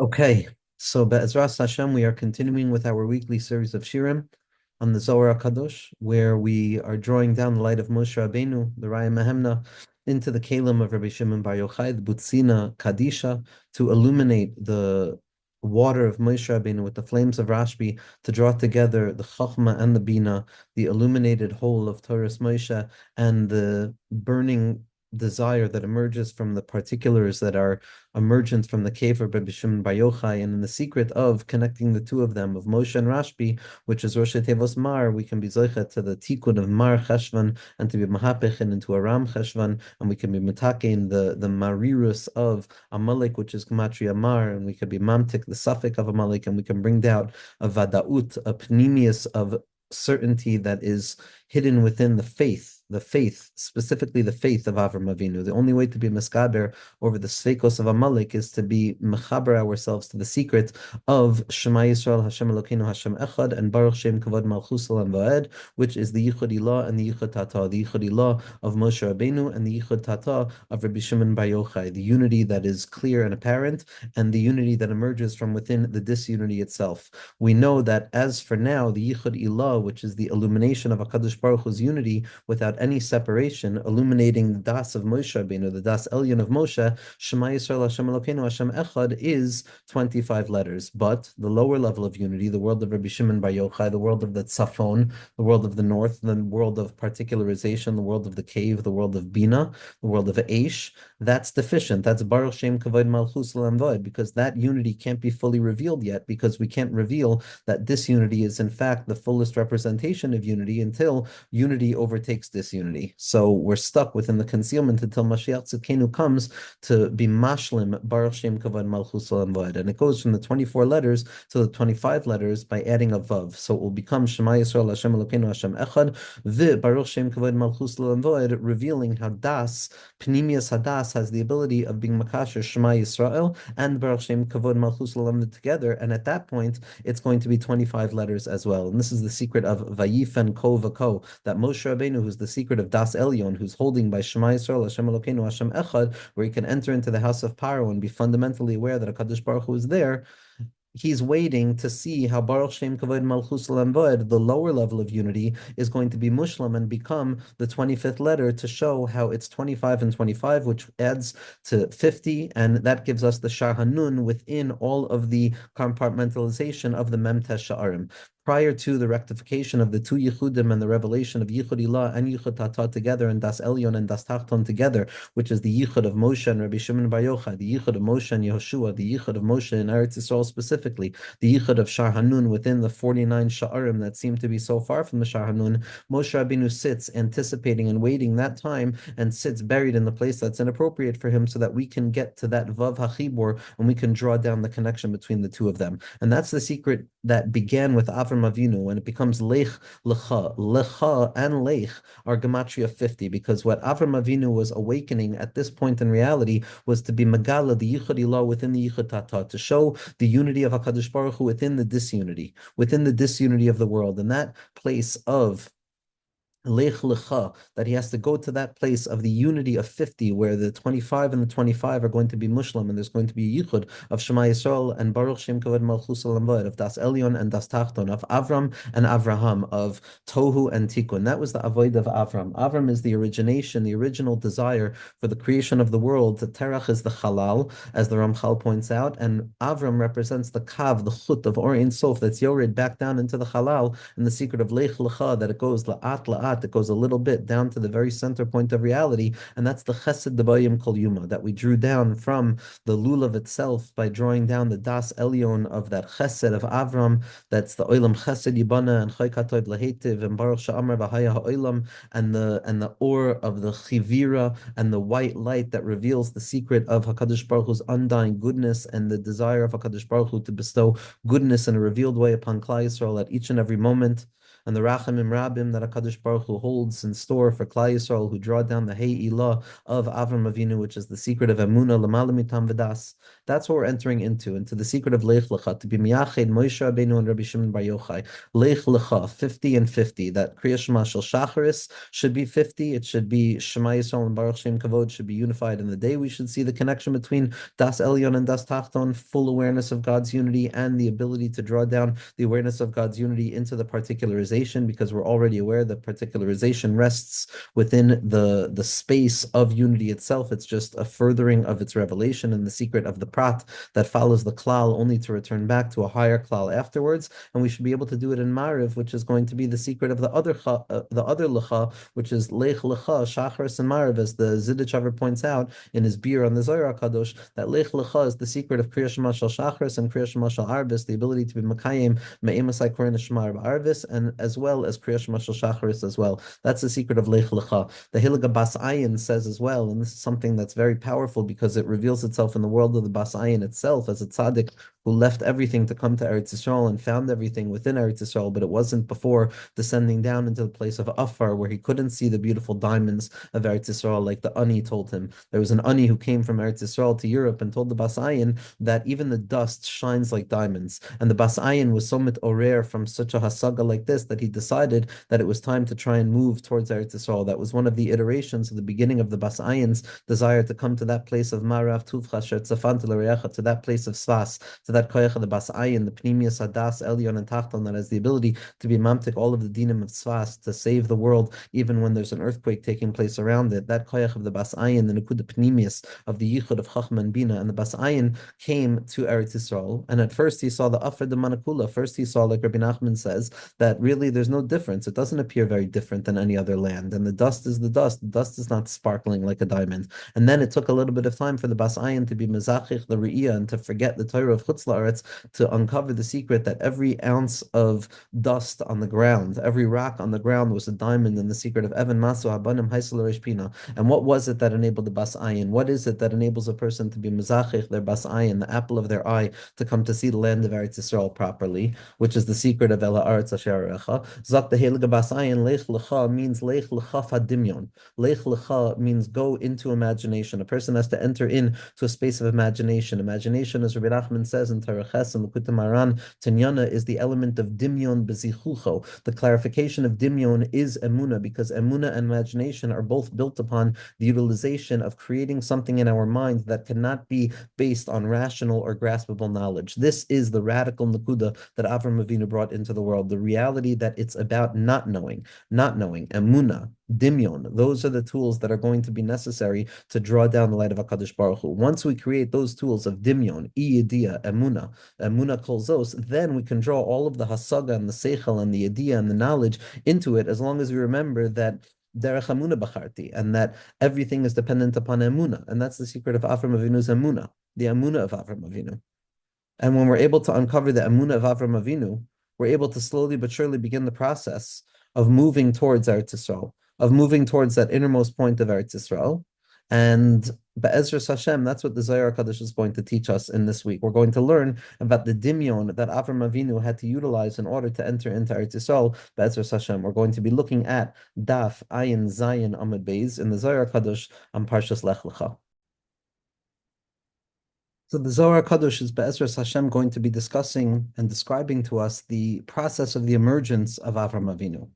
Okay, so Be'ezras Hashem, we are continuing with our weekly series of Shirim on the Zohar Kadosh, where we are drawing down the light of Moshe Rabbeinu, the Raya Mehemna, into the Kalim of Rabbi Shimon Bar Yochai, the Butzina Kadisha, to illuminate the water of Moshe Rabbeinu with the flames of Rashbi, to draw together the Chachma and the Bina, the illuminated whole of Torah's Moshe, and the burning desire that emerges from the particulars that are emergent from the cave of Rabbi Shimon Bar Yochai, and in the secret of connecting the two of them, of Moshe and Rashbi, which is Rosh Tevos Mar, we can be zoichet to the tikkun of Mar Cheshvan, and to be mahapechin into Aram Cheshvan, and we can be mitakein the marirus of Amalek, which is Gematria Mar, and we can be mamtik the suffix of Amalek, and we can bring down a vadaut, a pnimius of certainty that is hidden within the faith, specifically the faith of Avraham Avinu. The only way to be miskaber over the sveikos of Amalek is to be mechaber ourselves to the secret of Shema Yisrael, Hashem Elokeinu, Hashem Echad, and Baruch Shem Kavod Malchus Olam Va'ed, which is the Yichud Ilah and the Yichud Tata, the Yichud Ilah of Moshe Rabbeinu and the Yichud Tata of Rabbi Shimon Bar Yochai, the unity that is clear and apparent, and the unity that emerges from within the disunity itself. We know that as for now, the Yichud Ilah, which is the illumination of HaKadosh Baruch Hu's unity without any separation, illuminating the Das of Moshe Rabbeinu, the Das Elyon of Moshe, Shema Yisrael Hashem Elokeinu Hashem Echad, is 25 letters. But the lower level of unity, the world of Rabbi Shimon Bar Yochai, the world of the Tzafon, the world of the north, the world of particularization, the world of the cave, the world of Bina, the world of Aish, that's deficient. That's Baruch Shem Kavod Malchus Olam Va'ed, because that unity can't be fully revealed yet, because we can't reveal that disunity is in fact the fullest representation of unity until unity overtakes disunity. So we're stuck within the concealment until Mashiach Tzidkenu comes to be mashlim Baruch Shem Kavod Malchus Olam Va'ed. And it goes from the 24 letters to the 25 letters by adding a vav. So it will become Shema Yisrael Hashem Elokeinu Hashem Echad, the Baruch Shem Kavod Malchus Olam Va'ed, revealing how Das, Pnimius Hadas, has the ability of being Makasher Shema Yisrael and Baruch Shem Kavod Malchus Olam together. And at that point, it's going to be 25 letters as well. And this is the secret of Vayifen Ko V'Ko, that Moshe Rabbeinu, who's the secret of Das Elyon, who's holding by Shema Yisrael, Hashem Elokeinu, Hashem Echad, where he can enter into the house of Paro and be fundamentally aware that HaKadosh Baruch Hu is there. He's waiting to see how Baruch Shem Kavod Malchus Olam Va'ed, the lower level of unity, is going to be mushlam and become the 25th letter, to show how it's 25 and 25, which adds to 50, and that gives us the Shar Hanun within all of the compartmentalization of the Memtesh Sha'arim. Prior to the rectification of the two Yichudim and the revelation of Yichud Ilah and Yichud Tata together, and Das Elyon and Das Tachton together, which is the Yichud of Moshe and Rabbi Shimon Bar Yochai, the Yichud of Moshe and Yehoshua, the Yichud of Moshe and Eretz Yisrael specifically, the Yichud of Shar Hanun within the 49 Sha'arim that seem to be so far from the Shar Hanun. Moshe Rabbeinu sits anticipating and waiting that time, and sits buried in the place that's inappropriate for him, so that we can get to that Vav HaChibor and we can draw down the connection between the two of them. And that's the secret that began with Avraham Avinu, when it becomes Lech, Lecha. Lecha and Lech are Gematria 50, because what Avraham Avinu was awakening at this point in reality was to be Megala, the Yichud Ilah within the Yichud Tata, to show the unity of HaKadosh Baruch Hu within the disunity of the world. And that place of Lech Lecha, that he has to go to that place of the unity of 50, where the 25 and the 25 are going to be Muslim, and there's going to be a Yichud of Shema Yisrael and Baruch Shem Kavod Malchus Olam Va'ed, of Das Elyon and Das Tachton, of Avram and Avraham, of Tohu and Tikkun. That was the Avoid of Avram. Avram is the origination, the original desire for the creation of the world. The Terach is the Halal, as the Ramchal points out, and Avram represents the Kav, the Chut of Or Ein Sof, that's Yored back down into the Halal, in the secret of Lech Lecha, that it goes La'at La'at, it goes a little bit down to the very center point of reality, and that's the Chesed Debayim Kol Yuma, that we drew down from the Lulav itself by drawing down the Das Elyon of that Chesed of Avram. That's the Olam Chesed Yibana and Chaykatoid Lahetiv and Baruch Sha'amar V'Haya Ha'olam, and the Or of the Chivira, and the white light that reveals the secret of HaKadosh Baruch Hu's undying goodness, and the desire of HaKadosh Baruch Hu to bestow goodness in a revealed way upon Klal Yisrael at each and every moment. and the Rachamim Rabim that HaKadosh Baruch Hu holds in store for Klal Yisrael, who draw down the Hey Ilah of Avraham Avinu, which is the secret of Emunah, L'mala mitam v'das. That's what we're entering into the secret of Lech Lecha, to be Miyached Moshe Rabbeinu and Rabbi Shimon Bar Yochai. Lech Lecha, 50 and 50. That Kriya Shema Shel Shacharis should be 50. It should be Shema Yisrael and Baruch Shem Kavod should be unified in the day. We should see the connection between Das Elyon and Das Tachton, full awareness of God's unity and the ability to draw down the awareness of God's unity into the particularization, because we're already aware that particularization rests within the space of unity itself. It's just a furthering of its revelation and the secret of the prat that follows the klal, only to return back to a higher klal afterwards. And we should be able to do it in Mariv, which is going to be the secret of the other lecha, which is Lech Lecha, Shacharis and Mariv, as the Zidichaver points out in his beer on the Zohar Kadosh, that Lech Lecha is the secret of Kriya Shema Shel Shacharis and Kriya Shema Shel Arbis, the ability to be Makayim Me'emasai Korin Shema Arbis, and as well as Kriya Shema Shel Shacharis as well. That's the secret of Lech Lecha. The Hilig Bas Ayin says as well, and this is something that's very powerful because it reveals itself in the world of the Bas Ayin itself as a tzaddik who left everything to come to Eretz Yisrael and found everything within Eretz Yisrael, but it wasn't before descending down into the place of Afar, where he couldn't see the beautiful diamonds of Eretz Yisrael, like the Ani told him. There was an Ani who came from Eretz Yisrael to Europe and told the Bas Ayin that even the dust shines like diamonds. And the Bas Ayin was so mitorer from such a hasaga like this that he decided that it was time to try and move towards Eretz Yisrael. That was one of the iterations of the beginning of the Bas Ayin's desire to come to that place of Marav Tuvcha Sher Tzafan Lecha, to that place of Svas, to that koyach of the Bas Ayin, the Pnimius Hadas Elyon and Tachton, that has the ability to be mamtik all of the dinim of Svas, to save the world even when there's an earthquake taking place around it. That koyach of the Bas Ayin, the Nekuda Pnimius of the Yichud of Chachma and Bina, and the Bas Ayin came to Eretz Yisrael, and at first he saw the Afar de Manakula. First he saw, like Rabbi Nachman says, that really there's no difference. It doesn't appear very different than any other land, and the dust is the dust. The dust is not sparkling like a diamond. And then it took a little bit of time for the Bas Ayin to be mezachich the Re'iyah and to forget the Torah of Chutz La'aretz, to uncover the secret that every ounce of dust on the ground, every rock on the ground was a diamond, and the secret of Evan Masu Habanim Haisel Reish Pina. And what was it that enabled the Bas Ayin? What is it that enables a person to be mezachich their Bas Ayin, the apple of their eye, to come to see the land of Eretz Yisrael properly, which is the secret of El Haaretz Asher Arecha? Zak the Heilige Bas Ayin, Lech Lecha means Lech Lecha Fadimyon. Lech Lecha means go into imagination. A person has to enter into a space of imagination. Imagination, as Rabbi Nachman says in Taraches and L'Kutei Moharan, Tanyana, is the element of dimyon bezichucho. The clarification of dimyon is emuna, because emuna and imagination are both built upon the utilization of creating something in our mind that cannot be based on rational or graspable knowledge. This is the radical nakuda that Avraham Avinu brought into the world, the reality that it's about not knowing, emuna, dimyon. Those are the tools that are going to be necessary to draw down the light of HaKadosh Baruch Hu. Once we create those tools of dimyon, iyediyah, emuna kol zos, then we can draw all of the hasaga and the seichel and the idea and the knowledge into it, as long as we remember that derech emuna bacharti, and that everything is dependent upon emuna. And that's the secret of Avraham Avinu's emuna, the emuna of Avraham Avinu. And when we're able to uncover the emuna of Avraham Avinu, we're able to slowly but surely begin the process of moving towards Eretz Yisrael, of moving towards that innermost point of Eretz Yisrael. And Be'ezras Hashem, that's what the Zohar Kadosh is going to teach us in this week. We're going to learn about the dimyon that Avraham Avinu had to utilize in order to enter into Eretz Yisrael. Be'ezras Hashem, we're going to be looking at Daf Ayin Zayin Amud Beis in the Zohar Kadosh on Parshas Lech Lecha. So the Zohar Kadosh is Be'ezras Hashem going to be discussing and describing to us the process of the emergence of Avraham Avinu,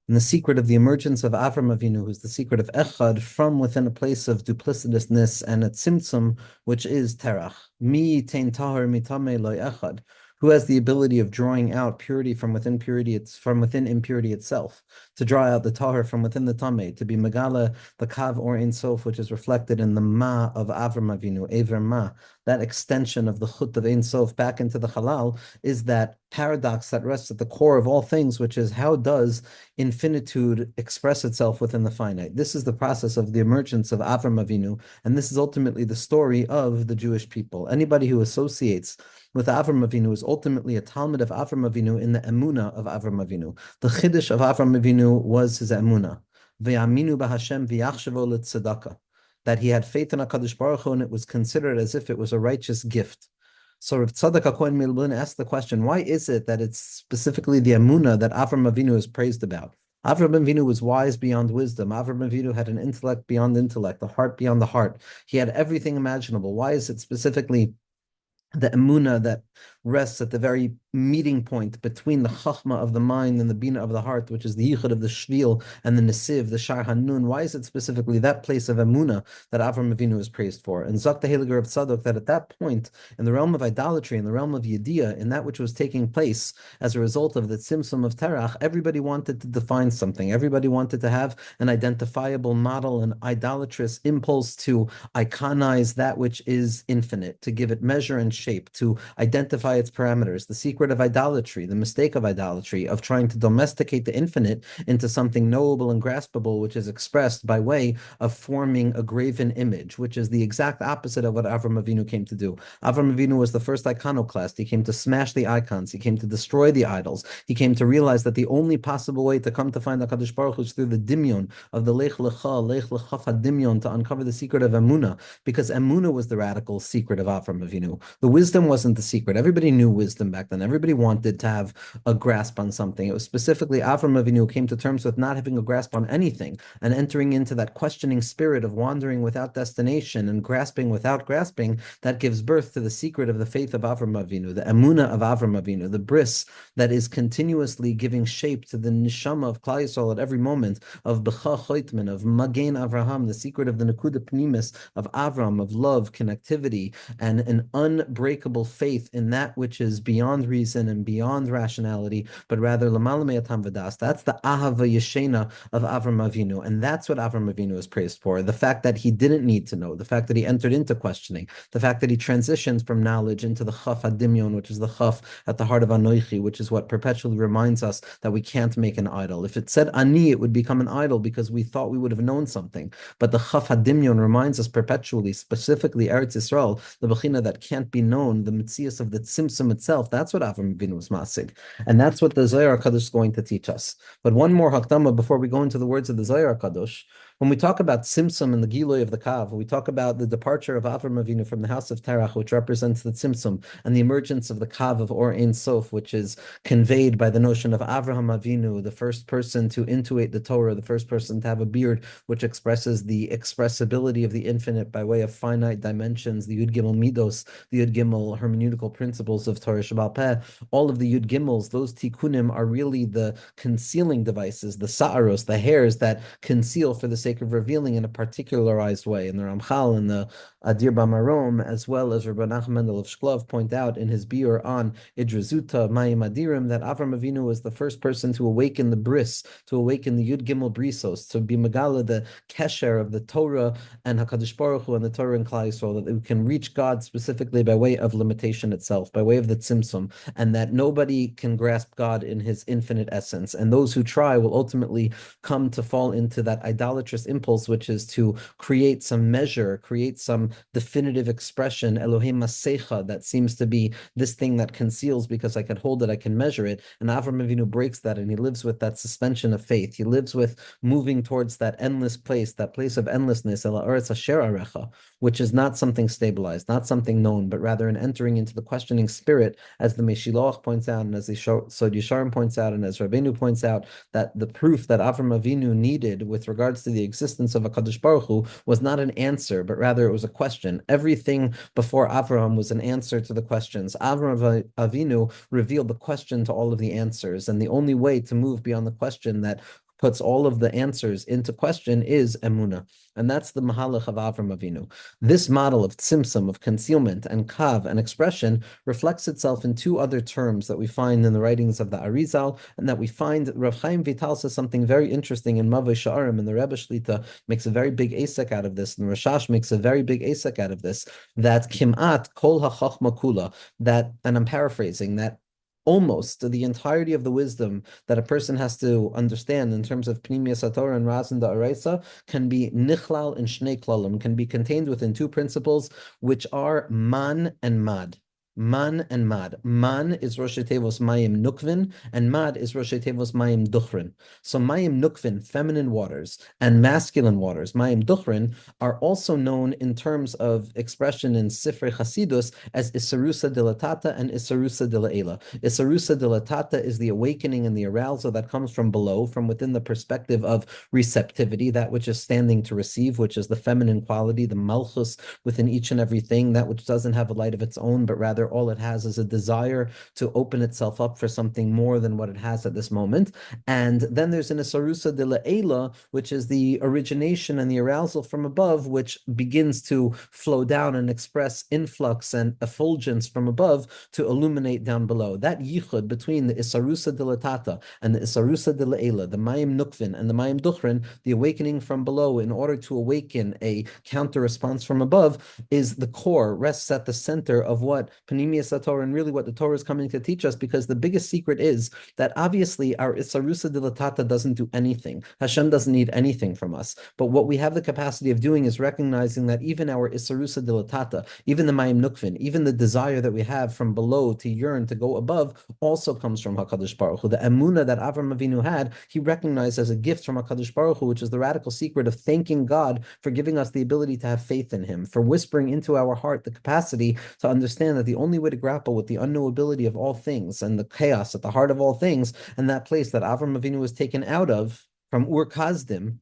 and the secret of the emergence of Avraham Avinu, who's the secret of Echad, from within a place of duplicitousness and a tzimtzum, which is Terach. Mi tein tahar mitame loy Echad. Who has the ability of drawing out purity from within purity, it's from within impurity itself, to draw out the tahar from within the tameh, to be megala, the kav or ein sof, which is reflected in the ma of Avraham Avinu, Ever ma, that extension of the chut of ein sof back into the halal, is that paradox that rests at the core of all things, which is how does infinitude express itself within the finite? This is the process of the emergence of Avraham Avinu, and this is ultimately the story of the Jewish people. Anybody who associates with Avraham Avinu is ultimately a Talmud of Avraham Avinu in the Emunah of Avraham Avinu. The Chiddush of Avraham Avinu was his Emunah. Ve'aminu b'Hashem v'yachshavu l'tzedakah. That he had faith in HaKadosh Baruch Hu, and it was considered as if it was a righteous gift. So Rav Tzadok HaKohen Milblin asked the question, why is it that it's specifically the Emunah that Avraham Avinu is praised about? Avraham Avinu was wise beyond wisdom. Avraham Avinu had an intellect beyond intellect, a heart beyond the heart. He had everything imaginable. Why is it specifically the emuna that rests at the very meeting point between the chachma of the mind and the bina of the heart, which is the yichud of the shvil and the nesiv, the shar hanun? Why is it specifically that place of emuna that Avram Avinu is praised for? And Zok the Heliger of Tzadok, that at that point, in the realm of idolatry, in the realm of yediyah, in that which was taking place as a result of the tzimtzum of terach, everybody wanted to define something. Everybody wanted to have an identifiable model, an idolatrous impulse to iconize that which is infinite, to give it measure and shape, to identify its parameters. The secret of idolatry, the mistake of idolatry, of trying to domesticate the infinite into something knowable and graspable, which is expressed by way of forming a graven image, which is the exact opposite of what Avraham Avinu came to do. Avraham Avinu was the first iconoclast. He came to smash the icons. He came to destroy the idols. He came to realize that the only possible way to come to find HaKadosh Baruch Hu is through the dimyon of the Lech Lecha, Lech Lecha dimyon, to uncover the secret of Emunah, because Emunah was the radical secret of Avraham Avinu. The wisdom wasn't the secret. Everybody knew wisdom back then. Everybody wanted to have a grasp on something. It was specifically Avraham Avinu who came to terms with not having a grasp on anything and entering into that questioning spirit of wandering without destination and grasping without grasping that gives birth to the secret of the faith of Avraham Avinu, the Emunah of Avraham Avinu, the bris that is continuously giving shape to the neshama of Klal Yisrael at every moment, of Becha Choitman, of Magen Avraham, the secret of the Nekuda Pnimis of Avram, of love, connectivity, and an unbreakable faith in that which is beyond reason and beyond rationality, but rather Lamala Me'atam Vadas. That's the Ahava Yeshena of Avram Avinu, and that's what Avram Avinu is praised for. The fact that he didn't need to know, the fact that he entered into questioning, the fact that he transitions from knowledge into the Chaf Adimyon, which is the Chaf at the heart of Anoichi, which is what perpetually reminds us that we can't make an idol. If it said Ani, it would become an idol because we thought we would have known something. But the Chaf Hadimyon reminds us perpetually, specifically Eretz Yisrael, the Bechina that can't be known, the Metzias of the Tzimtzum itself. That's what Avram Avinu was masig. And that's what the Zohar HaKadosh is going to teach us. But one more Hakdama before we go into the words of the Zohar HaKadosh. When we talk about Tzimtzum and the Giloy of the Kav, we talk about the departure of Avram Avinu from the house of Terach, which represents the Tzimtzum, and the emergence of the Kav of Or Ein Sof, which is conveyed by the notion of Avraham Avinu, the first person to intuit the Torah, the first person to have a beard, which expresses the expressibility of the infinite by way of finite dimensions, the Yud Gimel Midos, the Yud Gimel hermeneutical principles of Torah Shabbal Peh. All of the Yud Gimels, those tikkunim, are really the concealing devices, the sa'aros, the hairs that conceal for the sake of revealing in a particularized way. And the Ramchal and the Adir Bamarom, as well as Rabbi Nachman Mendel of Shklov, point out in his biur on Idrazuta Mayim Adirim that Avram Avinu was the first person to awaken the bris, to awaken the Yud Gimel brisos, to be Megala, the kesher of the Torah and HaKadosh Baruch Hu and the Torah and Klal Yisrael, that we can reach God specifically by way of limitation itself, by way of the tzimtzum, and that nobody can grasp God in his infinite essence. And those who try will ultimately come to fall into that idolatrous impulse, which is to create some measure, create some definitive expression, Elohim Masecha, that seems to be this thing that conceals because I can hold it, I can measure it. And Avram Avinu breaks that, and he lives with that suspension of faith. He lives with moving towards that endless place, that place of endlessness, Ela Eretz Asher Arecha, which is not something stabilized, not something known, but rather an entering into the questioning spirit, as the Meshiloach points out, and as the Sod Yesharim points out, and as Rabbeinu points out, that the proof that Avram Avinu needed with regards to the existence of HaKadosh Baruch Hu was not an answer, but rather it was a question. Everything before Avraham was an answer to the questions. Avram Avinu revealed the question to all of the answers, and the only way to move beyond the question that puts all of the answers into question is Emunah. And that's the Mahalach of Avram Avinu. This model of tzimtzum, of concealment, and kav, and expression, reflects itself in two other terms that we find in the writings of the Arizal, and that we find Rav Chaim Vital says something very interesting in Mavoi Sha'arim, and the Rebbe Shlita makes a very big asek out of this, and Rashash makes a very big asek out of this, that kimat kol hachachma kula, that, and I'm paraphrasing, that almost the entirety of the wisdom that a person has to understand in terms of Pnimiyas HaTorah and Razin Da'araisa can be nichlal and shnei klalim, can be contained within two principles, which are man and mad. Man and Mad. Man is Rosh Tevos Mayim Nukvin, and Mad is Rosh Tevos Mayim Duchrin. So Mayim Nukvin, feminine waters, and masculine waters, Mayim Duchrin, are also known in terms of expression in Sifrei Chasidus as Isarusa dilatata and Isarusa dilaela. Isarusa dilatata is the awakening and the arousal that comes from below, from within the perspective of receptivity, that which is standing to receive, which is the feminine quality, the malchus within each and everything, that which doesn't have a light of its own, but rather all it has is a desire to open itself up for something more than what it has at this moment. And then there's an Isarusa de La'ela, which is the origination and the arousal from above, which begins to flow down and express influx and effulgence from above to illuminate down below. That yichud between the Isarusa de Latata and the Isarusa de La'ela, the Mayim Nukvin and the Mayim Duchrin, the awakening from below in order to awaken a counter response from above, is the core, rests at the center of what Panemius Torah and really what the Torah is coming to teach us, because the biggest secret is that obviously our Isarusa dilatata doesn't do anything. Hashem doesn't need anything from us. But what we have the capacity of doing is recognizing that even our Isarusa dilatata, even the Mayim Nukvin, even the desire that we have from below to yearn to go above, also comes from HaKadosh Baruch Hu. The emunah that Avraham Avinu had, he recognized as a gift from HaKadosh Baruch Hu, which is the radical secret of thanking God for giving us the ability to have faith in him, for whispering into our heart the capacity to understand that the only way to grapple with the unknowability of all things and the chaos at the heart of all things, and that place that Avraham Avinu was taken out of from Ur Kasdim,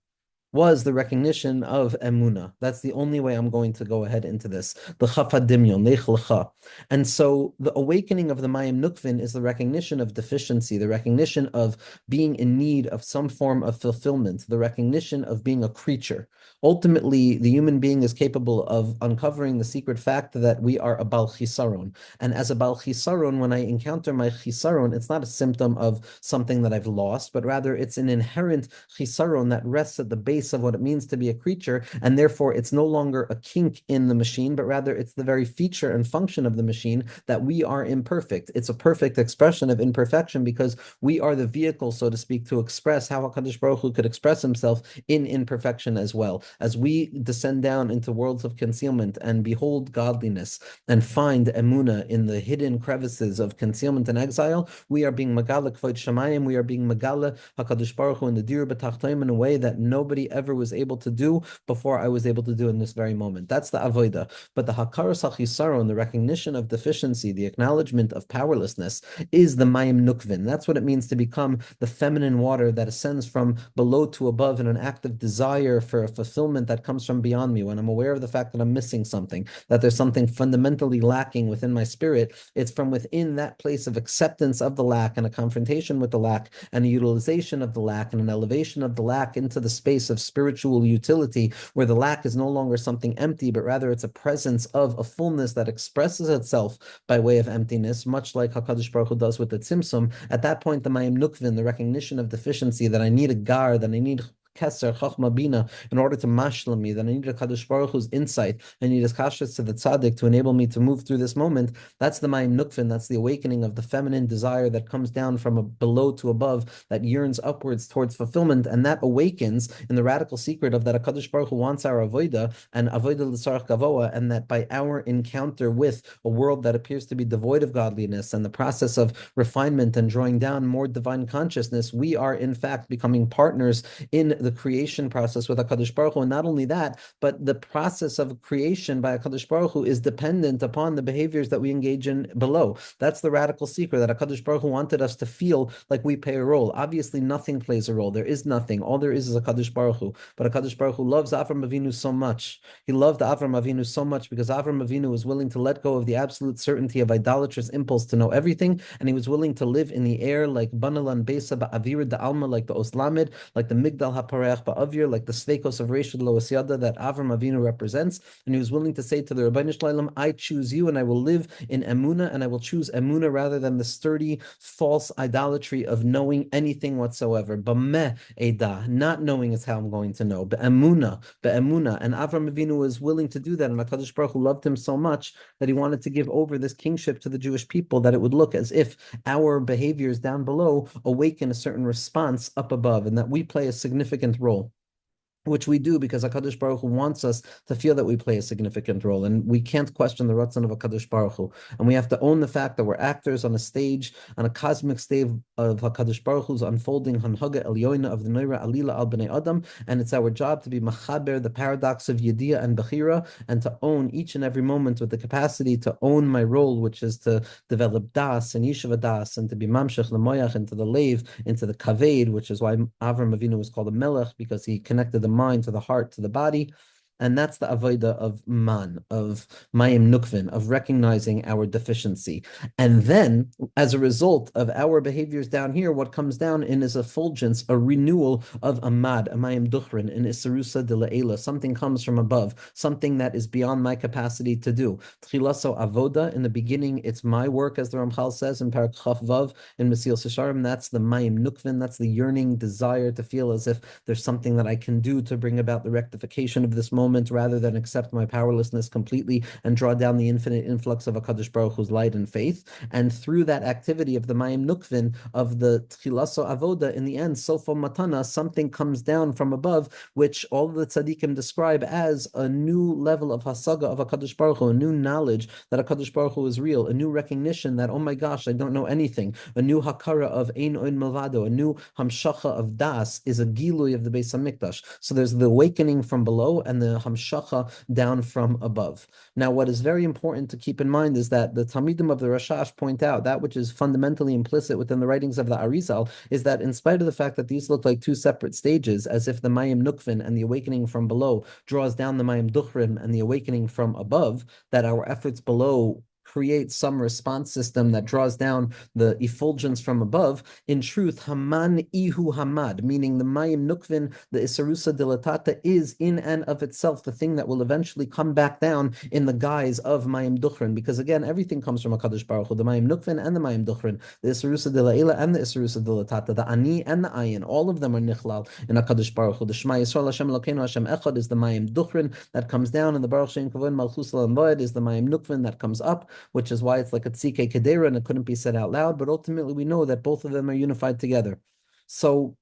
was the recognition of emuna. That's the only way I'm going to go ahead into this. The chafadimyon, lech lecha. And so the awakening of the Mayim Nukvin is the recognition of deficiency, the recognition of being in need of some form of fulfillment, the recognition of being a creature. Ultimately, the human being is capable of uncovering the secret fact that we are a bal chisaron. And as a bal chisaron, when I encounter my chisaron, it's not a symptom of something that I've lost, but rather it's an inherent chisaron that rests at the base of what it means to be a creature, and therefore it's no longer a kink in the machine, but rather it's the very feature and function of the machine that we are imperfect. It's a perfect expression of imperfection because we are the vehicle, so to speak, to express how HaKadosh Baruch Hu could express himself in imperfection as well. As we descend down into worlds of concealment and behold godliness and find emuna in the hidden crevices of concealment and exile, we are being megala kvod shamayim, we are being megala HaKadosh Baruch Hu in the dir b'tachtoim in a way that nobody ever was able to do before I was able to do in this very moment. That's the avoida. But the hakaras hachisaron, the recognition of deficiency, the acknowledgement of powerlessness, is the mayim nukvin. That's what it means to become the feminine water that ascends from below to above in an act of desire for a fulfillment that comes from beyond me. When I'm aware of the fact that I'm missing something, that there's something fundamentally lacking within my spirit, it's from within that place of acceptance of the lack and a confrontation with the lack and a utilization of the lack and an elevation of the lack into the space of spiritual utility, where the lack is no longer something empty, but rather it's a presence of a fullness that expresses itself by way of emptiness, much like HaKadosh Baruch Hu does with the Tzimtzum. At that point, the Mayim Nukvin, the recognition of deficiency, that I need a gar, that I need Keser, Chachma, Bina, in order to mashla me, that I need a Kadosh Baruch Hu's insight, I need his kashas to the tzaddik to enable me to move through this moment. That's the Mayim Nukvin, that's the awakening of the feminine desire that comes down from below to above, that yearns upwards towards fulfillment, and that awakens in the radical secret of that a Kadosh Baruch Hu wants our avoida, and avoida l'sarach gavoa, and that by our encounter with a world that appears to be devoid of godliness and the process of refinement and drawing down more divine consciousness, we are in fact becoming partners in the creation process with HaKadosh Baruch Hu. And not only that, but the process of creation by HaKadosh Baruch Hu is dependent upon the behaviors that we engage in below. That's the radical secret, that HaKadosh Baruch Hu wanted us to feel like we play a role. Obviously, nothing plays a role. There is nothing. All there is HaKadosh Baruch Hu. But HaKadosh Baruch Hu loves Avraham Avinu so much. He loved Avraham Avinu so much because Avraham Avinu was willing to let go of the absolute certainty of idolatrous impulse to know everything, and he was willing to live in the air like Banalan Besa Ba'avira Da'alma, like the Oslamid, like the Migdal HaPareach Ba'avir, like the Sveikos of Reshud Loasiada that Avram Avinu represents. And he was willing to say to the Rebbeinu Shalom, I choose you and I will live in Emuna, and I will choose Emuna rather than the sturdy, false idolatry of knowing anything whatsoever. B'meh Eda, not knowing is how I'm going to know. Be'emuna. And Avram Avinu was willing to do that, and HaKadosh Baruch Hu loved him so much that he wanted to give over this kingship to the Jewish people, that it would look as if our behaviors down below awaken a certain response up above, and that we play a significant role. which we do because HaKadosh Baruch Hu wants us to feel that we play a significant role. And we can't question the Ratzon of HaKadosh Baruch Hu. And we have to own the fact that we're actors on a stage, on a cosmic stage of HaKadosh Baruch Hu's unfolding Hanhaga Elyoina of the Neira Alila al Bnei Adam. And it's our job to be Machaber, the paradox of Yediyah and Bechira, and to own each and every moment with the capacity to own my role, which is to develop Das and Yeshiva Das, and to be Mamshech Lemoyach into the Leiv, into the Kaved, which is why Avraham Avinu was called a Melech, because he connected the mind to the heart to the body. And that's the avodah of man, of mayim nukvin, of recognizing our deficiency. And then, as a result of our behaviors down here, what comes down in is a fulgence, a renewal of amad, a mayim duchrin, in isarusa de la'ela. Something comes from above, something that is beyond my capacity to do. Tchilaso avoda, in the beginning, it's my work, as the Ramchal says in Parak Chaf Vav in Mesil Sisharim. That's the mayim nukvin, that's the yearning desire to feel as if there's something that I can do to bring about the rectification of this moment, rather than accept my powerlessness completely and draw down the infinite influx of HaKadosh Baruch Hu's light and faith. And through that activity of the Mayim Nukvin, of the Tchilaso Avoda, in the end, Sofo Matana, something comes down from above, which all of the tzaddikim describe as a new level of Hasaga of HaKadosh Baruch Hu, a new knowledge that HaKadosh Baruch Hu is real, a new recognition that, oh my gosh, I don't know anything, a new Hakara of Ein Oin Malvado, a new Hamshacha of Das is a Gilui of the Beis HaMikdash. So there's the awakening from below and the Hamshacha down from above. Now, what is very important to keep in mind is that the Talmidim of the Rashash point out that which is fundamentally implicit within the writings of the Arizal is that in spite of the fact that these look like two separate stages, as if the Mayim Nukvin and the awakening from below draws down the Mayim Duchrim and the awakening from above, that our efforts below create some response system that draws down the effulgence from above. In truth, Haman Ihu Hamad, meaning the Mayim Nukvin, the Isarusa Dilatata, is in and of itself the thing that will eventually come back down in the guise of Mayim Duchrin, because again, everything comes from HaKadosh Baruch Hu, the Mayim Nukvin and the Mayim Duchrin, the Isarusa Dilaila and the Isarusa Dilatata, the Ani and the Ayin, all of them are Nichlal in HaKadosh Baruch Hu. The Shema Yisrael Hashem Elokeinu Hashem Echad is the Mayim Duchrin that comes down, and the Baruch Shem Kavod Malchus Olam Vaed is the Mayim Nukvin that comes up, which is why it's like a tzike kedera and it couldn't be said out loud, but ultimately we know that both of them are unified together. So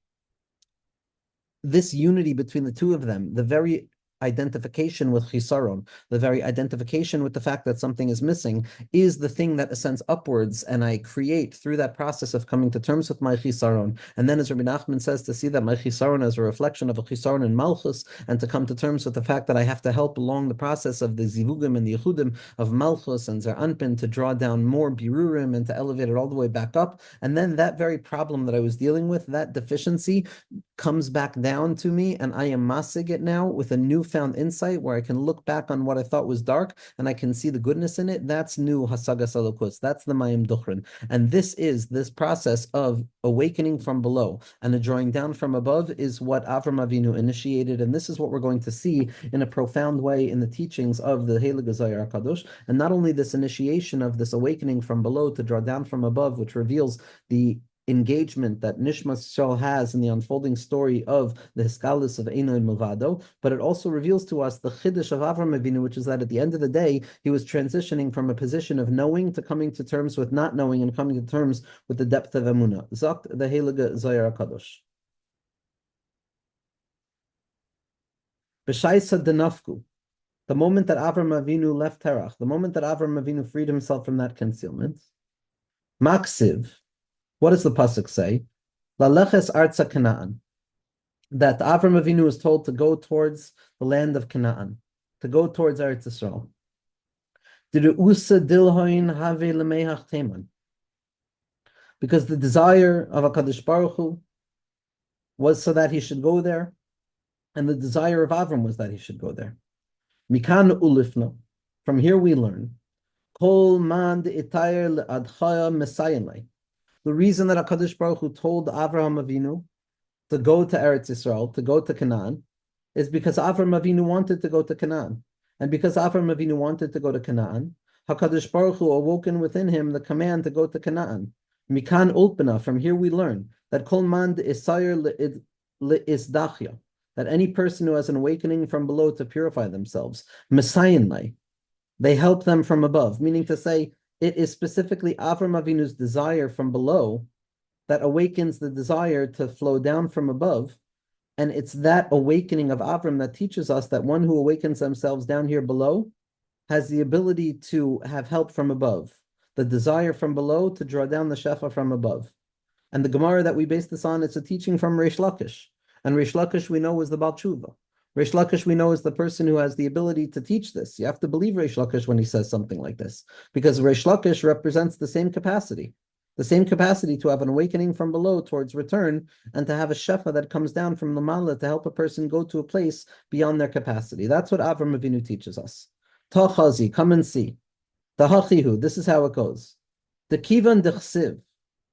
this unity between the two of them, the very identification with chisaron, the very identification with the fact that something is missing, is the thing that ascends upwards, and I create through that process of coming to terms with my chisaron. And then, as Rabbi Nachman says, to see that my chisaron is a reflection of a chisaron in Malchus, and to come to terms with the fact that I have to help along the process of the zivugim and the yichudim of Malchus and Zer Anpin to draw down more birurim and to elevate it all the way back up. And then that very problem that I was dealing with, that deficiency, comes back down to me, and I am masig it now with a newfound insight where I can look back on what I thought was dark and I can see the goodness in it. That's new hasaga salukus. That's the mayim duchrin. And this process of awakening from below and the drawing down from above is what Avraham Avinu initiated, and this is what we're going to see in a profound way in the teachings of the Heilige Zohar Kadosh. And not only this initiation of this awakening from below to draw down from above, which reveals the engagement that Nishmas Yisrael has in the unfolding story of the Hiskalis of Eino and Milvado, but it also reveals to us the Chiddush of Avraham Avinu, which is that at the end of the day, he was transitioning from a position of knowing to coming to terms with not knowing and coming to terms with the depth of Emunah. Zok the Heilige Zohar Kadosh. B'shaisa denafku, the moment that Avraham Avinu left Terach, the moment that Avraham Avinu freed himself from that concealment, Maksiv, what does the pasuk say? Laleches arza Canaan. That Avraham Avinu was told to go towards the land of Canaan, to go towards Eretz Yisrael. Because the desire of HaKadosh Baruch Hu was so that he should go there, and the desire of Avram was that he should go there. Mikan ulifno. From here we learn. Kol man de'itayr le'adchaya mesayin. The reason that HaKadosh Baruch Hu told Avraham Avinu to go to Eretz Yisrael, to go to Canaan, is because Avraham Avinu wanted to go to Canaan. And because Avraham Avinu wanted to go to Canaan, HaKadosh Baruch Hu awoken within him the command to go to Canaan. Mikan ulpana, from here we learn that kol man de'isayr le'isdachya, that any person who has an awakening from below to purify themselves, mesayin lay, they help them from above, meaning to say, it is specifically Avraham Avinu's desire from below that awakens the desire to flow down from above, And it's that awakening of Avram that teaches us that one who awakens themselves down here below has the ability to have help from above, the desire from below to draw down the shefa from above. And the Gemara that we base this on, it's a teaching from Reish Lakish. And Reish Lakish we know is the Baal Tshuva. Reish Lakish we know is the person who has the ability to teach this. You have to believe Reish Lakish when he says something like this, because Reish Lakish represents the same capacity to have an awakening from below towards return, and to have a shefa that comes down from the Mala to help a person go to a place beyond their capacity. That's what Avraham Avinu teaches us. Tachazi, come and see. Tahachihu, this is how it goes. The kivan dechsiv.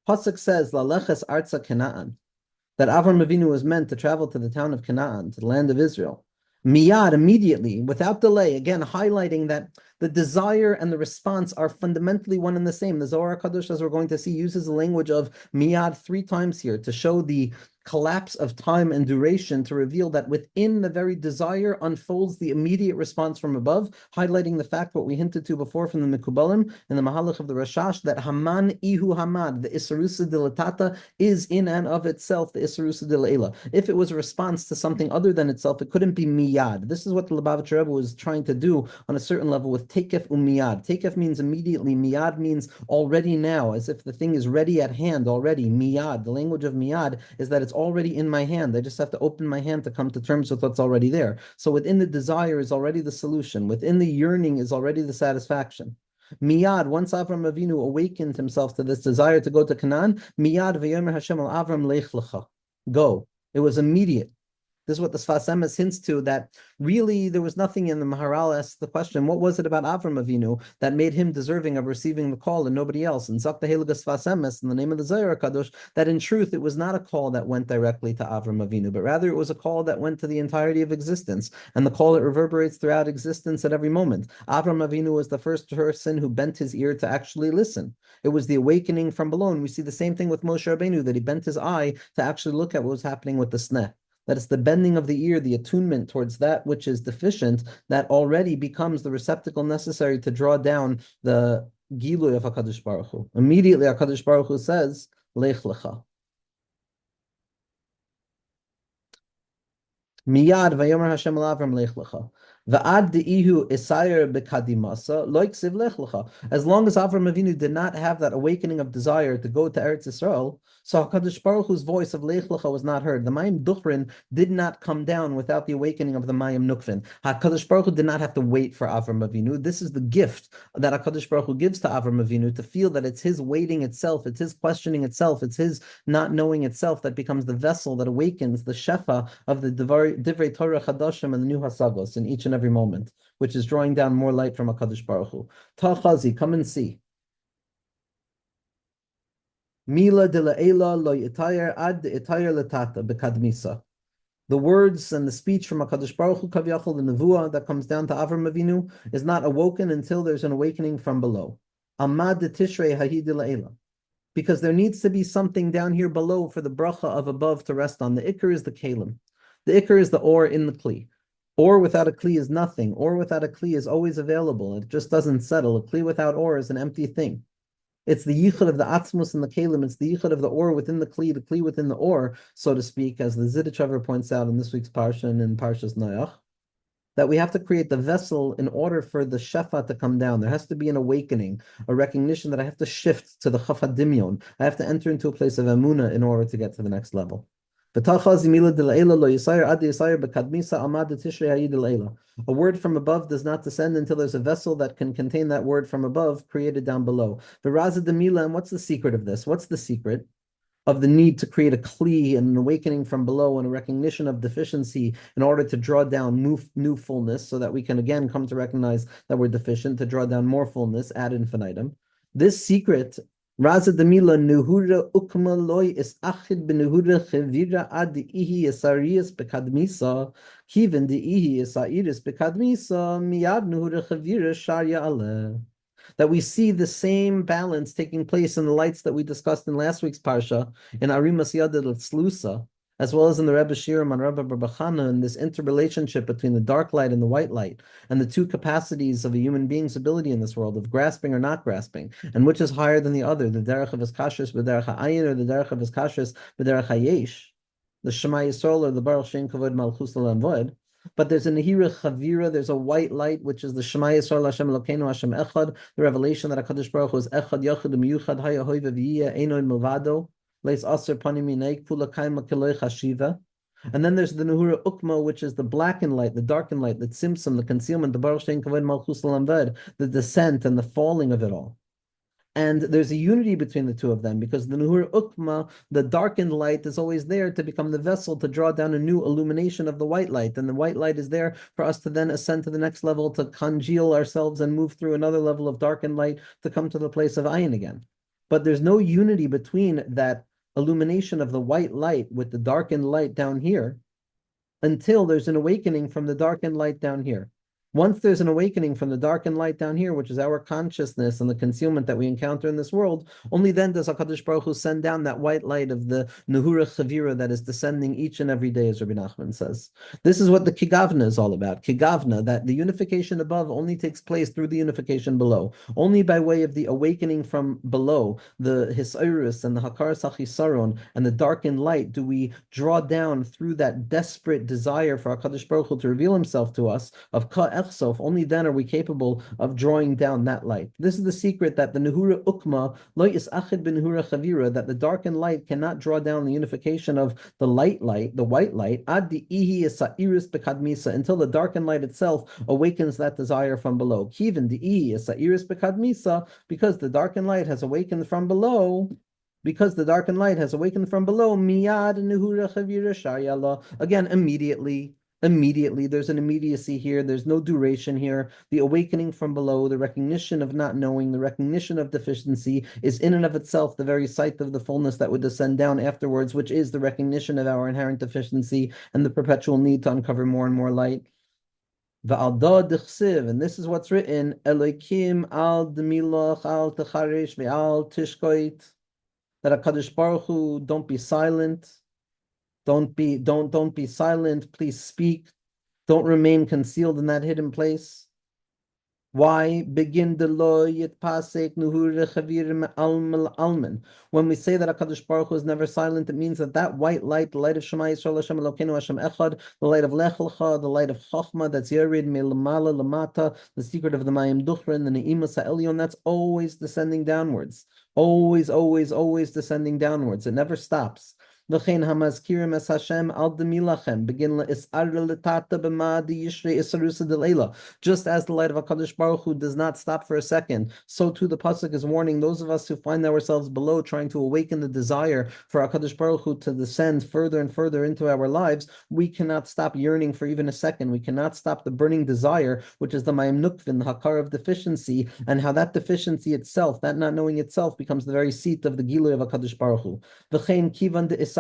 Pasuk says, Laleches arza Canaan, that Avraham Avinu was meant to travel to the town of Canaan, to the land of Israel. Miyad, immediately, without delay, again highlighting that the desire and the response are fundamentally one and the same. The Zohar Kadosh, as we're going to see, uses the language of miyad 3 times here to show the collapse of time and duration, to reveal that within the very desire unfolds the immediate response from above, highlighting the fact what we hinted to before from the Mekubalim and the Mahalach of the Rashash, that Haman Ihu Hamad, the Isarusa dilatata, is in and of itself the Isarusa dilaela. If it was a response to something other than itself, it couldn't be miyad. This is what the Lubavitcher Rebbe was trying to do on a certain level with tekef umiyad. Tekef means immediately, miyad means already now, as if the thing is ready at hand already. Miyad, the language of miyad is that it's already in my hand. I just have to open my hand to come to terms with what's already there. So within the desire is already the solution. Within the yearning is already the satisfaction. Miyad, once Avraham Avinu awakened himself to this desire to go to Canaan, miyad v'yomer Hashem al Avram Lech Lecha. Go. It was immediate. This is what the Sfas Emes hints to, that really there was nothing in the Maharal asks the question, what was it about Avraham Avinu that made him deserving of receiving the call and nobody else? And Zakta Heliga Sfas Emes, in the name of the Zohar Kadosh, that in truth it was not a call that went directly to Avraham Avinu, but rather it was a call that went to the entirety of existence, and the call that reverberates throughout existence at every moment. Avraham Avinu was the first person who bent his ear to actually listen. It was the awakening from below, and we see the same thing with Moshe Rabbeinu, that he bent his eye to actually look at what was happening with the sneh. That it's the bending of the ear, the attunement towards that which is deficient, that already becomes the receptacle necessary to draw down the Gilui of HaKadosh Baruch Hu. Immediately HaKadosh Baruch Hu says, Lech Lecha. Miyad vayomer Hashem al Avram Lech Lecha. Va'ad de'ihu isayer bekadimasa loik siv Lech Lecha. As long as Avraham Avinu did not have that awakening of desire to go to Eretz Yisrael, so HaKadosh Baruch Hu's voice of Lech Lecha was not heard. The Mayim Duchrin did not come down without the awakening of the Mayim Nukvin. HaKadosh Baruch Hu did not have to wait for Avraham Avinu. This is the gift that HaKadosh Baruch Hu gives to Avraham Avinu, to feel that it's his waiting itself, it's his questioning itself, it's his not knowing itself that becomes the vessel that awakens the shefa of the Divrei Torah Chadashim and the new Hasagos in each and every moment, which is drawing down more light from HaKadosh Baruch Hu. Tachazi, come and see. Mila de la'ela lo yitayar ad de itayar latata bekadmisa. The words and the speech from HaKadosh Baruch Hu, Kaviyachol, the Nevuah that comes down to Avraham Avinu, is not awoken until there's an awakening from below. Amad de tishrei hahi de la'ela. Because there needs to be something down here below for the bracha of above to rest on. The ikar is the kalim. The ikar is the or in the kli. Or without a kli is nothing. Or without a kli is always available. It just doesn't settle. A kli without or is an empty thing. It's the yichud of the atzmus and the kalim. It's the yichud of the or within the kli within the or, so to speak, as the Zidichover points out in this week's Parsha and in Parshas Noach, that we have to create the vessel in order for the shefa to come down. There has to be an awakening, a recognition that I have to shift to the chafad dimyon. I have to enter into a place of emuna in order to get to the next level. A word from above does not descend until there's a vessel that can contain that word from above created down below. And what's the secret of this? What's the secret of the need to create a kli and an awakening from below and a recognition of deficiency in order to draw down new fullness, so that we can again come to recognize that we're deficient, to draw down more fullness ad infinitum? This secret, Raza Demila Nuhura Ukma Loy is Achid Benuhura Chevira ad Ihi Esarias Bekadmisa, Kiven de Ihi Esairis Bekadmisa, Miad Nuhura Chevira Sharia Ale. That we see the same balance taking place in the lights that we discussed in last week's Parsha, in Arimas Yad Slusa, as well as in the Rebbe Shirim on Rebbe Barbachana, and this interrelationship between the dark light and the white light, and the two capacities of a human being's ability in this world, of grasping or not grasping, and which is higher than the other, the derech of his kashrus b'derech ha'ayin, or the derech of his kashrus b'derech hayesh. the Shema Yisrael or the Baruch Shem Kavod Malchus L'Olam Vod. But there's a Nehira Chavira, there's a white light, which is the Shema Yisrael Hashem Elokeinu Hashem Echad, the revelation that HaKadosh Baruch Hu is Echad Yachid Miyuchad Haya Hoiva V'yiyah Einoin Milvado Leis Aser Panim Yinei Kula Kaima Kiloi Chashiva. And then there's the Nehura Ukma, which is the blackened light, the darkened light, the tzimtzum, the concealment, the Baruch Shem Kavod Malchus L'Olam Vod, the descent and the falling of it all. And there's a unity between the two of them because the Nuhur Ukma, the darkened light, is always there to become the vessel to draw down a new illumination of the white light. And the white light is there for us to then ascend to the next level, to congeal ourselves and move through another level of darkened light to come to the place of ayin again. But there's no unity between that illumination of the white light with the darkened light down here until there's an awakening from the darkened light down here. Once there's an awakening from the dark and light down here, which is our consciousness and the concealment that we encounter in this world, only then does HaKadosh Baruch Hu send down that white light of the Nehura Chavira that is descending each and every day, as Rabbi Nachman says. This is what the Kigavna is all about. Kigavna, that the unification above only takes place through the unification below. Only by way of the awakening from below, the Hisairus and the Hakaras HaChisaron and the darkened light, do we draw down through that desperate desire for HaKadosh Baruch Hu to reveal himself to us, of Ka'echsof, only then are we capable of drawing down that light. This is the secret that the Nehura Ukma, Lo Yisachid ben Nehura Chavira, that the darkened light cannot draw down the unification of the light, the white light, Ad di Ihi Sa'iris Bekadmisa, until the darkened light itself awakens that desire from below. Kivin di Ihi Sa'iris Bekadmisa, because the darkened light has awakened from below. Because the darkened light has awakened from below, Miyad Nehura Chavira Sharyala, again, immediately, there's an immediacy here, there's no duration here. The awakening from below, the recognition of not knowing, the recognition of deficiency is in and of itself the very sight of the fullness that would descend down afterwards, which is the recognition of our inherent deficiency and the perpetual need to uncover more and more light. And this is what's written, Elokim al demilach al techaresh ve'al tishkoit, that HaKadosh Baruch Hu, don't be silent. Don't be silent. Please speak. Don't remain concealed in that hidden place. Why? Begin the lo yit pasek nuhur chavir almen. When we say that HaKadosh Baruch Hu is never silent, it means that white light, the light of Shema Yisrael Hashem Elokeinu Hashem Echad, the light of Lecha, the light of Chochma, that's Yerid Melamala Lamata, the secret of the Mayim Duchrin, the Ne'imas Ha'elyon, that's always descending downwards. Always descending downwards. It never stops. Begin la'is'ar l'tata b'ma di yishrei isarusa d'leila. Just as the light of HaKadosh Baruch Hu does not stop for a second, so too the pasuk is warning those of us who find ourselves below, trying to awaken the desire for HaKadosh Baruch Hu to descend further and further into our lives. We cannot stop yearning for even a second. We cannot stop the burning desire, which is the mayim nukvin, the hakar of deficiency, and how that deficiency itself, that not knowing itself, becomes the very seat of the gilui of HaKadosh Baruch Hu. V'chein kivan de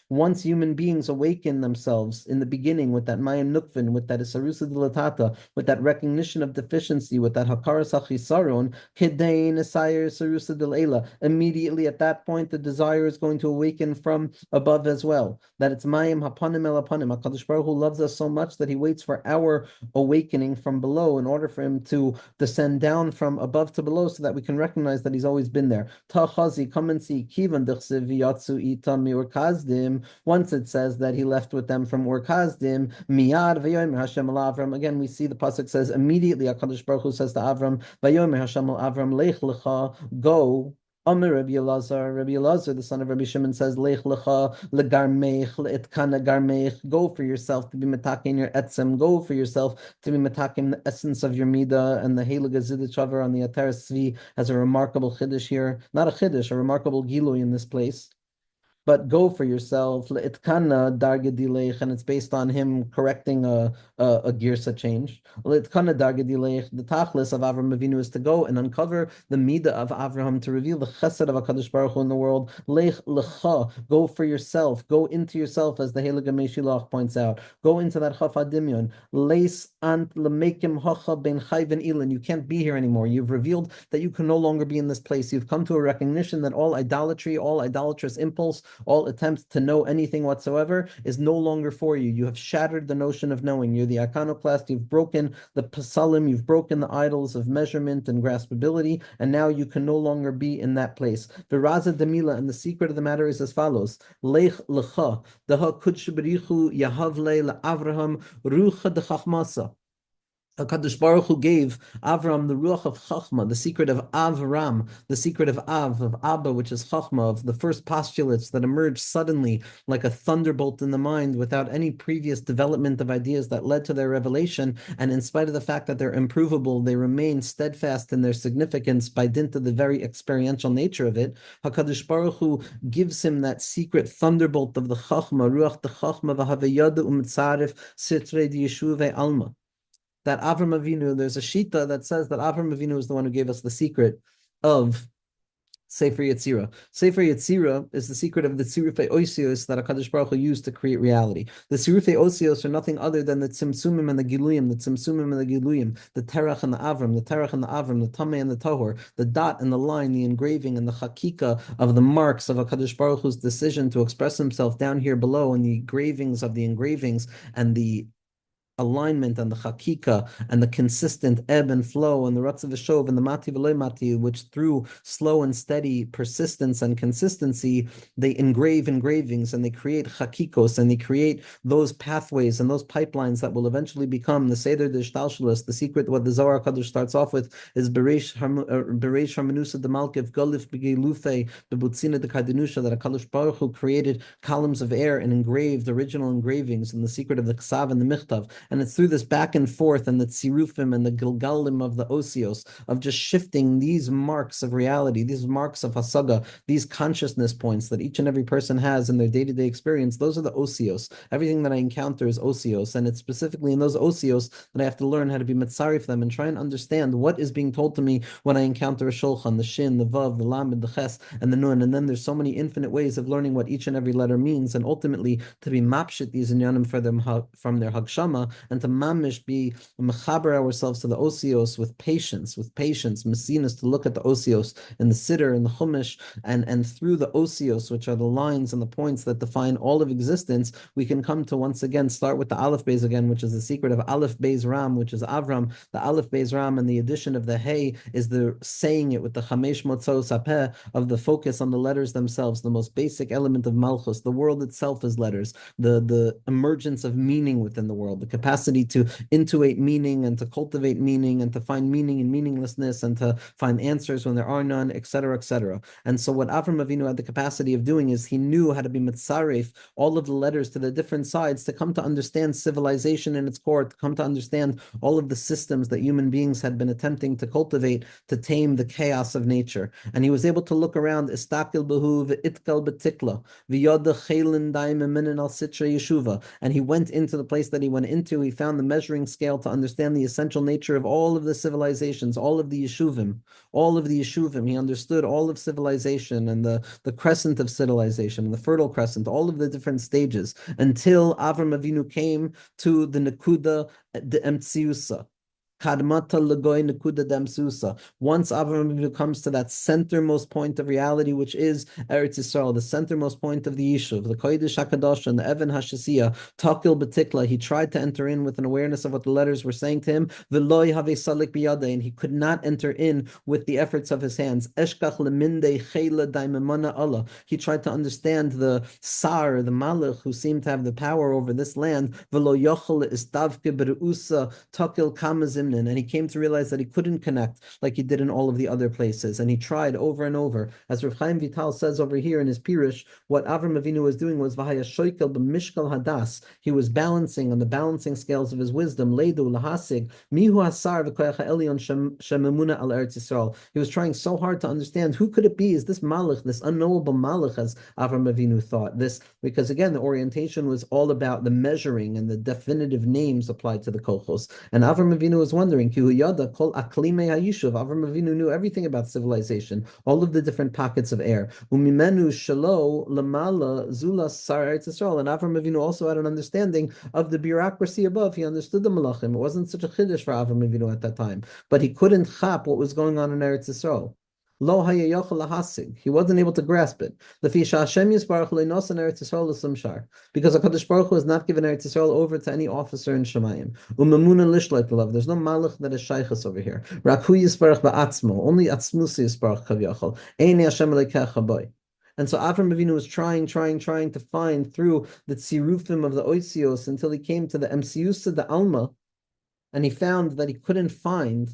once human beings awaken themselves in the beginning with that mayim nukvin, with that isarusa dilatata, with that recognition of deficiency, with that hakaras hachisaron, kedain isayir isarusa dilela, immediately at that point the desire is going to awaken from above as well. That it's mayim hapanim el hapanim. HaKadosh Baruch Hu loves us so much that he waits for our awakening from below in order for him to descend down from above to below so that we can recognize that he's always been there. Tachazi, come and see. Kivan once it says that he left with them from Ur-Kasdim, miyad vayomer Hashem al Avram. Again, we see the pasuk says immediately HaKadosh Baruch Hu says to Avram, vayomer Hashem al Avram, Lech Lecha, go. Amir Rabbi Elazar, the son of Rabbi Shimon, says, Lech Lecha legarmech le'itkana garmech. Go for yourself to be metakim your etzem. Go for yourself to be metakim the essence of your midah. And the Heilige Ziddichavar on the Ateres Tzvi has a remarkable chiddush here, not a chiddush, a remarkable gilui in this place. But go for yourself, le'itkana darge dilech, and it's based on him correcting a girsa change. Le'itkana darge dilech, the tachlis of Avraham Avinu is to go and uncover the midah of Avraham, to reveal the chesed of HaKadosh Baruch Hu in the world. Lech lecha, go for yourself, go into yourself, as the Heilige Meshilach points out. Go into that chaf adimyon. Leis ant lemekim hocha ben chai ben ilan. You can't be here anymore. You've revealed that you can no longer be in this place. You've come to a recognition that all idolatry, all idolatrous impulse, all attempts to know anything whatsoever is no longer for you. You have shattered the notion of knowing. You're the iconoclast. You've broken the pasalim. You've broken the idols of measurement and graspability, and now you can no longer be in that place. Viraza demila, and the secret of the matter is as follows: Lech Lecha, Daha Kudshibarichu Yahavle La Avraham Rucha de Chachmasa. HaKadosh Baruch Hu gave Avraham the ruach of Chachma, the secret of Avram, the secret of Abba, which is Chachma, of the first postulates that emerged suddenly like a thunderbolt in the mind without any previous development of ideas that led to their revelation. And in spite of the fact that they're improvable, they remain steadfast in their significance by dint of the very experiential nature of it. HaKadosh Baruch Hu gives him that secret thunderbolt of the Chachma, ruach the Chachma, v'havayada u'mitzarif sitre d'yeshuve alma. That Avraham Avinu, there's a shita that says that Avraham Avinu is the one who gave us the secret of Sefer Yetzirah. Sefer Yetzirah is the secret of the Tzirufei Osios that HaKadosh Baruch Hu used to create reality. The Tzirufei Osios are nothing other than the Tzimtzumim and the Giluyim, the Tzimtzumim and the Giluyim, the Terach and the Avram, the Terach and the Avram, the Tameh and the Tahor, the dot and the line, the engraving and the Chakika of the marks of HaKadosh Baruch Hu's decision to express himself down here below, and the engravings of the engravings, and the alignment and the chakika and the consistent ebb and flow and the rutz of the shov and the mati v'loy mati, which through slow and steady persistence and consistency, they engrave engravings and they create chakikos and they create those pathways and those pipelines that will eventually become the Seder D'Shtalshalos. The secret, what the Zohar Kadosh starts off with, is Bereish Harmenusa de Malkev Golif Begelufe Bebutzina de Kadinusha, that HaKadosh Baruch Hu created columns of air and engraved original engravings, and the secret of the Ksav and the Michtav. And it's through this back and forth and the tzirufim and the gilgalim of the osios, of just shifting these marks of reality, these marks of hasaga, these consciousness points that each and every person has in their day-to-day experience. Those are the osios. Everything that I encounter is osios, and it's specifically in those osios that I have to learn how to be mitzari for them and try and understand what is being told to me when I encounter a shulchan, the shin, the vav, the lamed, the ches, and the nun. And then there's so many infinite ways of learning what each and every letter means, and ultimately to be mapshit these inyanim for them from their hagshama, and to mamish be mechaber ourselves to the osios with patience, messinas, to look at the osios in the siddur and the chumash, and through the osios, which are the lines and the points that define all of existence, we can come to once again start with the Aleph Beis again, which is the secret of Aleph Beis Ram, which is Avram. The Aleph Beis Ram, and the addition of the Hey is the saying it with the Chamesh Motzos Sapeh of the focus on the letters themselves, the most basic element of Malchus. The world itself is letters, the emergence of meaning within the world, the capacity to intuit meaning and to cultivate meaning and to find meaning in meaninglessness and to find answers when there are none, etc., etc. And so what Avraham Avinu had the capacity of doing is he knew how to be mitzaref all of the letters to the different sides to come to understand civilization in its core, to come to understand all of the systems that human beings had been attempting to cultivate to tame the chaos of nature. And he was able to look around, istakil behu v'itkal betikla v'yoda chelin daimeminin al sitra yeshuva, and he went into the place that he went into. He found the measuring scale to understand the essential nature of all of the civilizations, all of the yeshuvim, all of the yeshuvim. He understood all of civilization and the crescent of civilization, the fertile crescent, all of the different stages, until Avram Avinu came to the Nekuda, the Emtsiusa. Kadmata Lagoy Nakuda Damsusa. Once Avraham comes to that centermost point of reality, which is Eretz Yisrael, the centermost point of the Yishuv, the Kodesh HaKadosh and the Evan HaShasiyah, Takil Batikla, he tried to enter in with an awareness of what the letters were saying to him, Veloy Have Salik Biyade, and he could not enter in with the efforts of his hands. Eshkach Leminde Chela Daimemana Allah. He tried to understand the Sar, the Malach, who seemed to have the power over this land, Velo Yochel Istavke Berusa, Takil Kamazim, and he came to realize that he couldn't connect like he did in all of the other places, and he tried over and over. As Rav Chaim Vital says over here in his Pirush, what Avram Avinu was doing was v'haya shoikel b'mishkal hadas. He was balancing on the balancing scales of his wisdom. Leidu lahasig mihu hasar v'koyach ha'elyon shememuna al Eretz Yisrael. He was trying so hard to understand who could it be. Is this Malach, this unknowable Malach, as Avram Avinu thought this? Because again, the orientation was all about the measuring and the definitive names applied to the kochos. And Avram Avinu was wondering, Avram Avinu knew everything about civilization, all of the different pockets of air. Umimenu shalo lamala zula sar Eretz Yisrael. And Avram Avinu also had an understanding of the bureaucracy above. He understood the malachim. It wasn't such a chiddush for Avram Avinu at that time, but he couldn't chap what was going on in Eretz Yisrael. Lo haya yochel lahasig. He wasn't able to grasp it. Lefisha Hashem Yisbarach leinosan Eretz Yisrael l'sum shar. Because HaKadosh Baruch Hu has not given Eretz Yisrael over to any officer in Shemayim. Umemuna lishleit love. There's no malach that is shaychus over here. Rakhu Yisbarach ba'atzmo. Only atzmusi Yisbarach kavyachol. Ein Hashem lekecha boy. And so Avraham Avinu was trying to find through the tzirufim of the oisios until he came to the emsiusa the alma, and he found that he couldn't find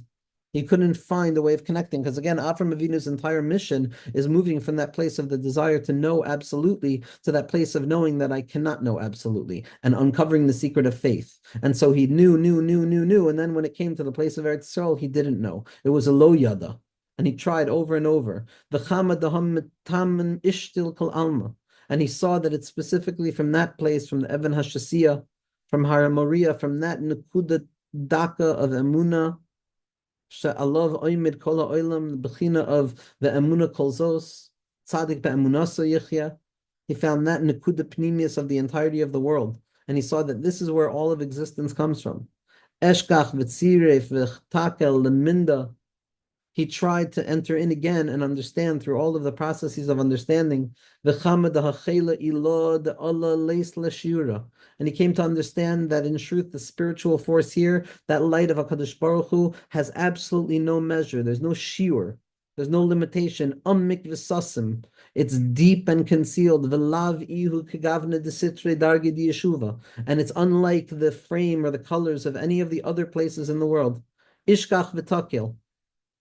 a way of connecting. Because again, Avraham Avinu's entire mission is moving from that place of the desire to know absolutely to that place of knowing that I cannot know absolutely and uncovering the secret of faith. And so he knew. And then when it came to the place of Eretz Yisrael, he didn't know. It was a lo yada. And he tried over and over. And he saw that it's specifically from that place, from the Evan Hashasiyah, from Har Moriah, from that Nekuda Daka of Emuna, She'alav Oimid Kol Ha'olam, the Bechina of the Emuna Kol Zos, Tzadik Be'emunaso Yichya. He found that Nekuda Pnimius of the entirety of the world. And he saw that this is where all of existence comes from. Eshkach V'tziref V'chtakel Leminda. He tried to enter in again and understand through all of the processes of understanding. And he came to understand that in truth, the spiritual force here, that light of HaKadosh Baruch Hu, has absolutely no measure. There's no shiur. There's no limitation. Ammik v'sasim. It's deep and concealed. V'lav ihu kegavne desitre dargi di yeshuva. And it's unlike the frame or the colors of any of the other places in the world. Ishkach v'takil.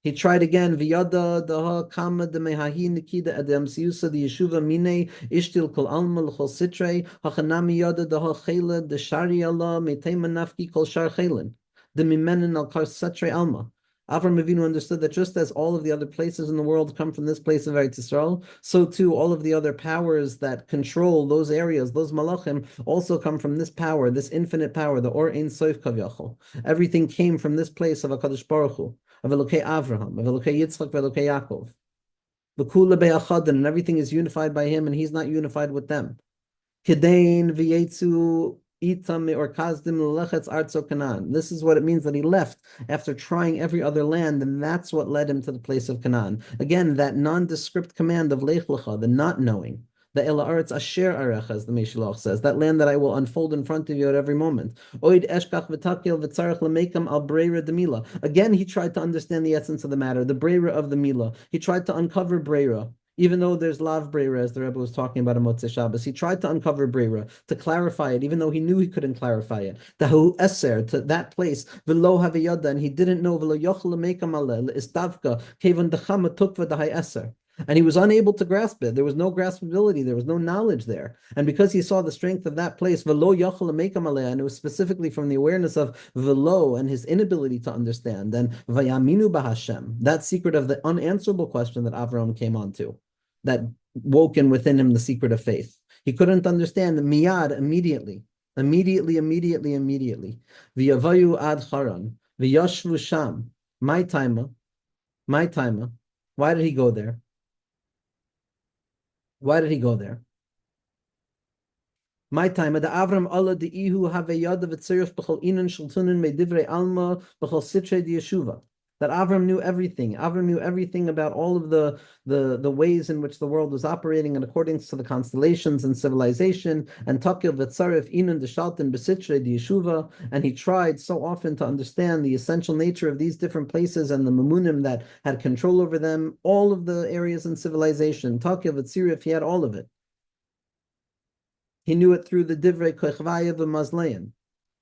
He tried again. V'yada daha kama de mehahi nikida adem siusa the yeshuva mine ishtil kol alma l'chol sitre hachanami yada daha chela de shari Allah metema nafki kol shar chelen de mimenen al kar sitre alma. Avraham Avinu understood that just as all of the other places in the world come from this place of Eretz Yisrael, so too all of the other powers that control those areas, those malachim, also come from this power, this infinite power, the Or Ein Sof Kavyachol. Everything came from this place of HaKadosh Baruch Hu, of Elokei Avraham, of Elokei Yitzchak, of Elokei Yaakov. The Kula Be'achadin, and everything is unified by him, and he's not unified with them. Kedain v'yetzu itam or kazdim lechetz arzo Canaan. This is what it means that he left after trying every other land, and that's what led him to the place of Canaan. Again, that nondescript command of Lech Lecha, the not knowing. The Ela Aretz Asher Arecha, as the Meshilach says, that land that I will unfold in front of you at every moment. Oid Eshkach v'takil v'tzarech lemekam al breira de mila. Again, he tried to understand the essence of the matter, the breira of the mila. He tried to uncover breira. Even though there's lav breira, as the Rebbe was talking about in Motzei Shabbos, he tried to uncover breira, to clarify it, even though he knew he couldn't clarify it. Tahu eser, to that place, v'lo haviyada, and he didn't know v'lo yochel meikam aleh, istavka, kevan dechama tukva dahai eser. And he was unable to grasp it. There was no graspability. There was no knowledge there. And because he saw the strength of that place, v'lo yochel meikam aleh, and it was specifically from the awareness of v'lo and his inability to understand, and vayaminu b'Hashem, that secret of the unanswerable question that Avraham came onto, that woken within him the secret of faith. He couldn't understand miyad immediately. V'yavayu ad Haran, v'yashvu sham. My timer. Why did he go there? My time, the Avram Allah the Ihu have yad of tziruf b'chol inan shultunin me divrei alma b'chol sitre di yeshuva. That Avram knew everything. Avram knew everything about all of the ways in which the world was operating in accordance to the constellations and civilization. And takil v'tzarif inan deshaltin b'sitre di yeshuva. And he tried so often to understand the essential nature of these different places and the mamunim that had control over them. All of the areas in civilization. Takil v'tzirif, he had all of it. He knew it through the divrei kochvaya v'mazlein.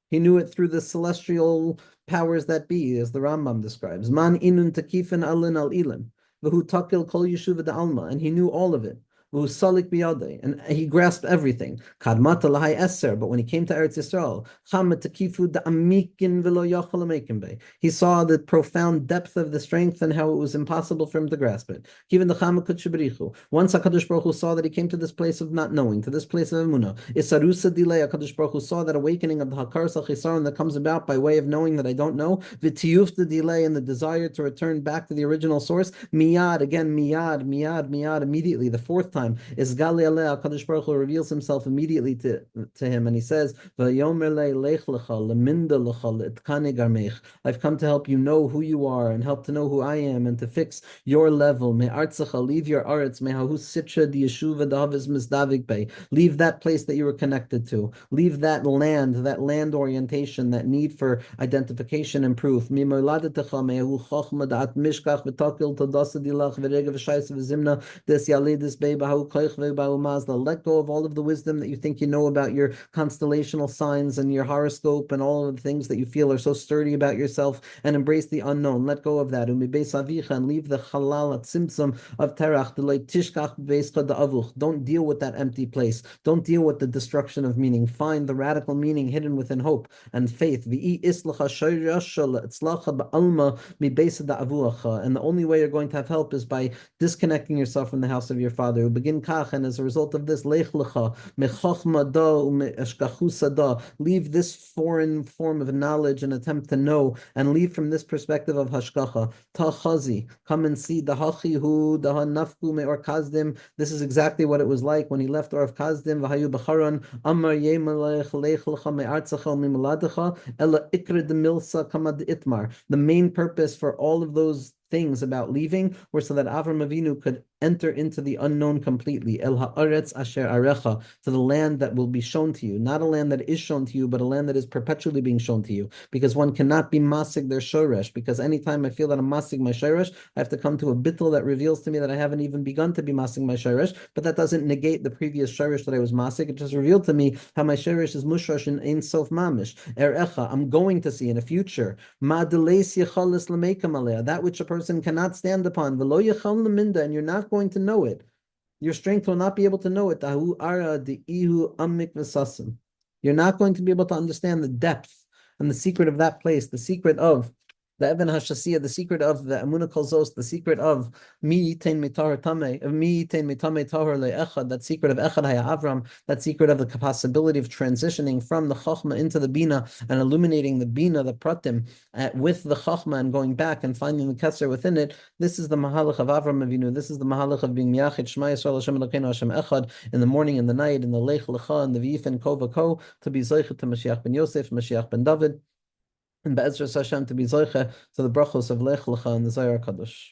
He knew it through the celestial powers that be, as the Rambam describes. Man inun takifin alin al ilim, v'hu takil kol yeshuva da'alma, and he knew all of it. V'hu salik biyadei, and he grasped everything. Kadmata lahai eser, but when he came to Eretz Yisrael, chama takifu da'amikin v'lo yachol amekim bei. He saw the profound depth of the strength and how it was impossible for him to grasp it. Even the chama kutshaberichu. Once HaKadosh Baruch Hu saw that he came to this place of not knowing, to this place of emunah, isarusa dilei, HaKadosh Baruch Hu saw that awakening of the hakaras al-chisaron that comes about by way of knowing that I don't know, v'tiyuf the delay and the desire to return back to the original source, miyad, immediately, the fourth time. time, is Gali Aleh, HaKadosh Baruch Hu reveals himself immediately to him, and he says, V'yomer lech lecha, leminda lecha, le'tkane garmech. I've come to help you know who you are and help to know who I am and to fix your level. Me'artzecha, leave your aretz, me'hahu sitra di yeshuva dahavis misdavik bei. Leave that place that you were connected to. Leave that land orientation, that need for identification and proof. Mimoladetecha me'hu chochma da'at mishkach v'takil todasa dilach v'rega v'shayis v'zimna des yalidis bei bahu koich v'bahu mazda. Let go of all of the wisdom that you think you know about your constellational signs and your horoscope and all of the things that you feel are so sturdy about yourself, and embrace the unknown. Let go of that. Umibeis avicha, and leave the halal at simsum of terach, delay tishkach beischa da'avuch. Don't deal with that empty place. Don't deal with the destruction of meaning. Find the radical meaning hidden within hope and faith. V'i islacha shayashal etzlacha ba'alma mibeis da'avuacha. And the only way you're going to have help is by disconnecting yourself from the house of your father. Who begin kach, and as a result of this, lech lecha mechachma da u'me'eshkachu sada. Leave this foreign form of knowledge and attempt to know, and leave from this perspective of hashkacha. Tachazi, come and see the hachihu, the hanafku me'or kazdim. This is exactly what it was like when he left Or of Kazdim, v'hayu b'charon, amar yemalech lech lecha me'artzecha u'mimoladecha, ela ikre de milsa kamad itmar. The main purpose for all of those things about leaving were so that Avraham Avinu could enter into the unknown completely. El haaretz asher arecha, to the land that will be shown to you, not a land that is shown to you, but a land that is perpetually being shown to you. Because one cannot be masig their shoresh. Because anytime I feel that I'm masig my shoresh, I have to come to a bittul that reveals to me that I haven't even begun to be masig my shoresh. But that doesn't negate the previous shoresh that I was masig. It just revealed to me how my shoresh is mushrash in ein sof mamish. Erecha, I'm going to see in the future. Ma deleis yechalis lemeikam aleh, that which a person cannot stand upon. V'lo yechal leminda, and you're not going to know it. Your strength will not be able to know it. Tahu ara de ihu amik v'sasim. You're not going to be able to understand the depth and the secret of that place, the secret of the Eben HaShasiyah, the secret of the Amunah Kol Zos, the secret of Mi Yitain Mitar Tameh, of Mi Yitain Mitame Tahor Le'echad, that secret of Echad Haya Avram, that secret of the possibility of transitioning from the Chachma into the Bina and illuminating the Bina, the Pratim, with the Chachma and going back and finding the Keser within it. This is the Mahalach of Avram Avinu. This is the Mahalach of being Miyachid Shema Yisrael Hashem Elokeinu Hashem Echad, in the morning and the night, in the Lech Lecha and the V'yif and Kova Ko, to be Zoichet to Mashiach ben Yosef, Mashiach ben David, and Be'ezras Hashem to be Zoiche to the brachos of Lech Lecha and the Zohar Kadosh.